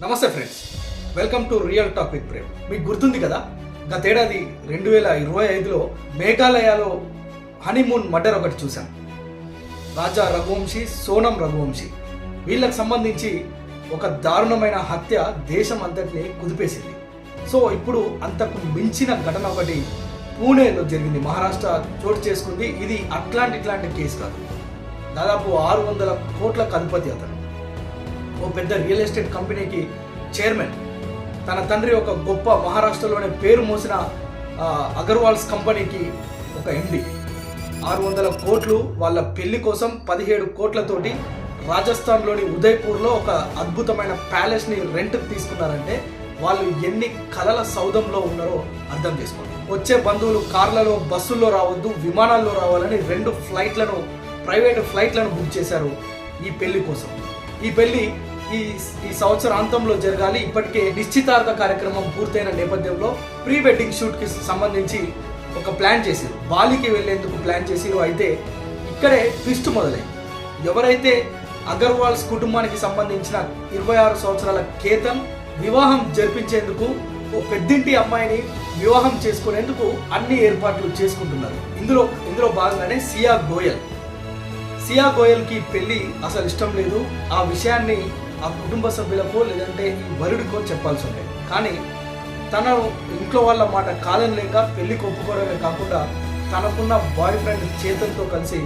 నమస్తే friends, welcome to real talk with Prem. మీకు గుర్తుంది కదా, గతేడాది 2025లో మేఘాలయలో హనీమూన్ మర్డర్ ఒకటి చూసాం. రాజా రఘువంశీ, సోనం రఘువంశీ వీళ్ళకి సంబంధించి ఒక దారుణమైన హత్య దేశం అంతటిని కుదిపేసింది. సో ఇప్పుడు అంతకు మించిన ఘటన ఒకటి పూణేలో జరిగింది, మహారాష్ట్ర చోటు చేసుకుంది. ఇది ఇట్లాంటి కేసు కాదు. దాదాపు 600 కోట్లకు అధిపతి అతను. ఓ పెద్ద రియల్ ఎస్టేట్ కంపెనీకి చైర్మన్. తన తండ్రి ఒక గొప్ప మహారాష్ట్రలోనే పేరు మోసిన అగర్వాల్స్ కంపెనీకి ఒక ఎండి. 600 కోట్లు వాళ్ళ పెళ్లి కోసం 17 కోట్లతోటి రాజస్థాన్లోని ఉదయ్పూర్లో ఒక అద్భుతమైన ప్యాలెస్ని రెంట్కి తీసుకున్నారంటే వాళ్ళు ఎన్ని కలల సౌధంలో ఉన్నారో అర్థం చేసుకోండి. వచ్చే బంధువులు కార్లలో, బస్సుల్లో రావద్దు, విమానాల్లో రావాలని 2 ఫ్లైట్లను, ప్రైవేట్ ఫ్లైట్లను బుక్ చేశారు ఈ పెళ్లి కోసం. ఈ పెళ్లి ఈ సంవత్సరాంతంలో జరగాలి. ఇప్పటికే నిశ్చితార్థ కార్యక్రమం పూర్తయిన నేపథ్యంలో ప్రీ వెడ్డింగ్ షూట్కి సంబంధించి ఒక ప్లాన్ చేశారు. బాలికి వెళ్లేందుకు ప్లాన్ చేశారు. అయితే ఇక్కడే ట్విస్ట్ మొదలైంది. ఎవరైతే అగర్వాల్స్ కుటుంబానికి సంబంధించిన 26 సంవత్సరాల కేతన్ వివాహం జరిపించేందుకు ఓ పెద్దింటి అమ్మాయిని వివాహం చేసుకునేందుకు అన్ని ఏర్పాట్లు చేసుకుంటున్నారు. ఇందులో భాగంగానే సియా గోయల్కి పెళ్లి అసలు ఇష్టం లేదు. ఆ విషయాన్ని ఆ కుటుంబ సభ్యులకో లేదంటే ఈ వరుడికో చెప్పాల్సి ఉండేది. కానీ తన ఇంట్లో వాళ్ళ మాట కాలం లేక పెళ్లికి ఒప్పుకోవడమే కాకుండా తనకున్న బాయ్ ఫ్రెండ్ చేతన్తో కలిసి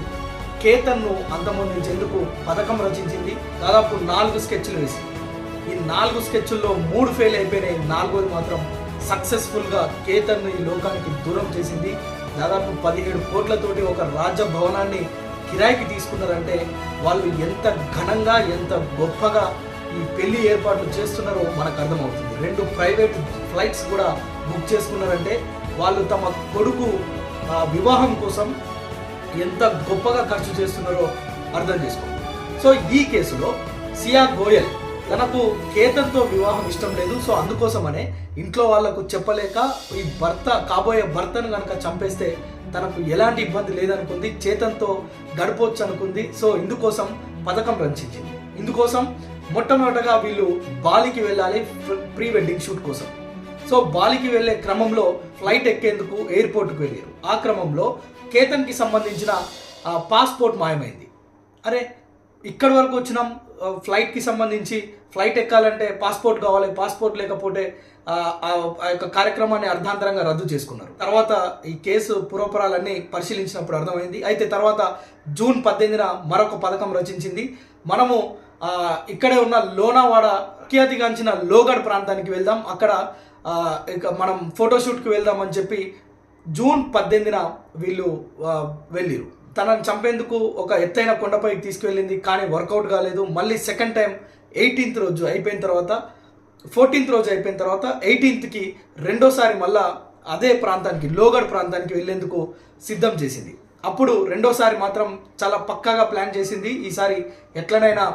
కేతన్ను అంతమొందించేందుకు పథకం రచించింది. దాదాపు 4 స్కెచ్లు వేసి ఈ 4 స్కెచ్ల్లో 3 ఫెయిల్ అయిపోయినాయి. 4వది మాత్రం సక్సెస్ఫుల్గా కేతన్ను ఈ లోకానికి దూరం చేసింది. దాదాపు 17 కోట్లతోటి ఒక రాజభవనాన్ని కిరాయికి తీసుకున్నారంటే వాళ్ళు ఎంత ఘనంగా, ఎంత గొప్పగా ఈ పెళ్లి ఏర్పాట్లు చేస్తున్నారో మనకు అర్థమవుతుంది. 2 ప్రైవేట్ ఫ్లైట్స్ కూడా బుక్ చేసుకున్నారంటే వాళ్ళు తమ కొడుకు వివాహం కోసం ఎంత గొప్పగా ఖర్చు చేస్తున్నారో అర్థం చేసుకోండి. సో ఈ కేసులో సియా గోయల్ తనకు కేతన్తో వివాహం ఇష్టం లేదు. సో అందుకోసమనే ఇంట్లో వాళ్లకు చెప్పలేక ఈ కాబోయే భర్తను కనుక చంపేస్తే తనకు ఎలాంటి ఇబ్బంది లేదనుకుంది, చేతన్తో గడపొచ్చు అనుకుంది. సో ఇందుకోసం పథకం రచించింది. ఇందుకోసం మొట్టమొదటగా వీళ్ళు బాలికి వెళ్ళాలి ప్రీ వెడ్డింగ్ షూట్ కోసం. సో బాలికి వెళ్ళే క్రమంలో ఫ్లైట్ ఎక్కేందుకు ఎయిర్పోర్ట్కి వెళ్ళారు. ఆ క్రమంలో కేతన్కి సంబంధించిన పాస్పోర్ట్ మాయమైంది. అరే ఇక్కడి వరకు వచ్చినాం, ఫ్లైట్కి సంబంధించి ఫ్లైట్ ఎక్కాలంటే పాస్పోర్ట్ కావాలి, పాస్పోర్ట్ లేకపోతే ఆ యొక్క కార్యక్రమాన్ని అర్ధాంతరంగా రద్దు చేసుకున్నారు. తర్వాత ఈ కేసు పూర్వపరాలన్నీ పరిశీలించినప్పుడు అర్థమైంది. అయితే తర్వాత జూన్ 18న మరొక పథకం రచించింది. మనము ఇక్కడే ఉన్న లోనావాడ ఖ్యాతిగాంచిన లోగఢ్ ప్రాంతానికి వెళ్దాం, అక్కడ ఇక మనం ఫోటోషూట్కి వెళ్దామని చెప్పి జూన్ 18న వీళ్ళు వెళ్ళిరు. తనను చంపేందుకు ఒక ఎత్తైన కొండపైకి తీసుకువెళ్ళింది, కానీ వర్కౌట్ కాలేదు. మళ్ళీ సెకండ్ టైం 18th రోజు అయిపోయిన తర్వాత, 14th రోజు అయిపోయిన తర్వాత 18th రెండోసారి మళ్ళా అదే ప్రాంతానికి, లోగఢ్ ప్రాంతానికి వెళ్ళేందుకు సిద్ధం చేసింది. అప్పుడు రెండోసారి మాత్రం చాలా పక్కాగా ప్లాన్ చేసింది. ఈసారి ఎట్లనైనా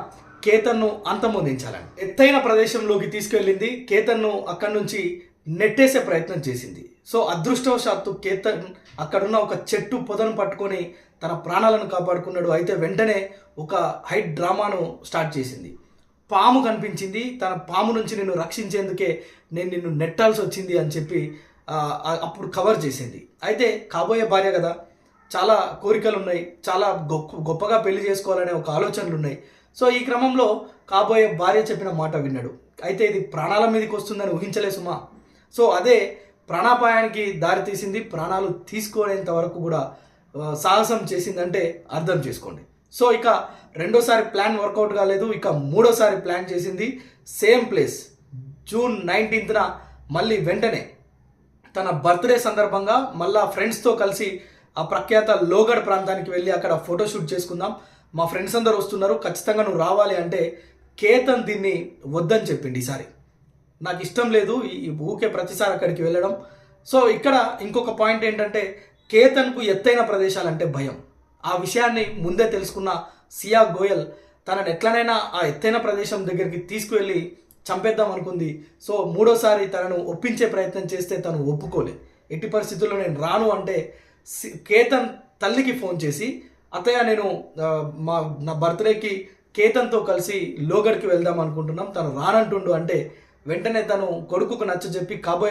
కేతన్ను అంతమొందించాలని ఎత్తైన ప్రదేశంలోకి తీసుకెళ్ళింది. కేతన్ను అక్కడి నుంచి నెట్టేసే ప్రయత్నం చేసింది. సో అదృష్టవశాత్తు కేతన్ అక్కడున్న ఒక చెట్టు పొదను పట్టుకొని తన ప్రాణాలను కాపాడుకున్నాడు. అయితే వెంటనే ఒక హైట్ డ్రామాను స్టార్ట్ చేసింది. పాము కనిపించింది, తన పాము నుంచి నిన్ను రక్షించేందుకే నేను నిన్ను నెట్టాల్సి వచ్చింది అని చెప్పి అప్పుడు కవర్ చేసింది. అయితే కాబోయే భార్య కదా, చాలా కోరికలు ఉన్నాయి, చాలా గొప్పగా పెళ్లి చేసుకోవాలనే ఒక ఆలోచనలు ఉన్నాయి. సో ఈ క్రమంలో కాబోయే భార్య చెప్పిన మాట విన్నాడు. అయితే ఇది ప్రాణాల మీదకి వస్తుందని ఊహించలే సుమా. సో అదే ప్రాణాపాయానికి దారి తీసింది. ప్రాణాలు తీసుకోలేంత వరకు కూడా సాహసం చేసిందంటే అర్థం చేసుకోండి. సో ఇక రెండోసారి ప్లాన్ వర్కౌట్ కాలేదు. ఇక మూడోసారి ప్లాన్ చేసింది. సేమ్ ప్లేస్ జూన్ 19న మళ్ళీ వెంటనే తన బర్త్డే సందర్భంగా మళ్ళా ఫ్రెండ్స్తో కలిసి ఆ ప్రఖ్యాత లోగఢ్ ప్రాంతానికి వెళ్ళి అక్కడ ఫోటోషూట్ చేసుకుందాం, మా ఫ్రెండ్స్ అందరూ వస్తున్నారు, ఖచ్చితంగా నువ్వు రావాలి అంటే కేతన్ దీన్ని వద్దని చెప్పింది. ఈసారి నాకు ఇష్టం లేదు ఈ ఊకే ప్రతిసారి అక్కడికి వెళ్ళడం. సో ఇక్కడ ఇంకొక పాయింట్ ఏంటంటే కేతన్కు ఎత్తైన ప్రదేశాలంటే భయం. ఆ విషయాన్ని ముందే తెలుసుకున్న సియా గోయల్ తనను ఎట్లనైనా ఆ ఎత్తైన ప్రదేశం దగ్గరికి తీసుకువెళ్ళి చంపేద్దాం అనుకుంది. సో మూడోసారి తనను ఒప్పించే ప్రయత్నం చేస్తే తను ఒప్పుకోలే. ఎట్టి పరిస్థితుల్లో నేను రాను అంటే కేతన్ తల్లికి ఫోన్ చేసి, అత్తయ్య నేను నా బర్త్డేకి కేతన్తో కలిసి లోగడ్కి వెళ్దాం అనుకుంటున్నాం, తను రానంటుండు అంటే వెంటనే తను కొడుకుకు నచ్చజెప్పి కాబోయే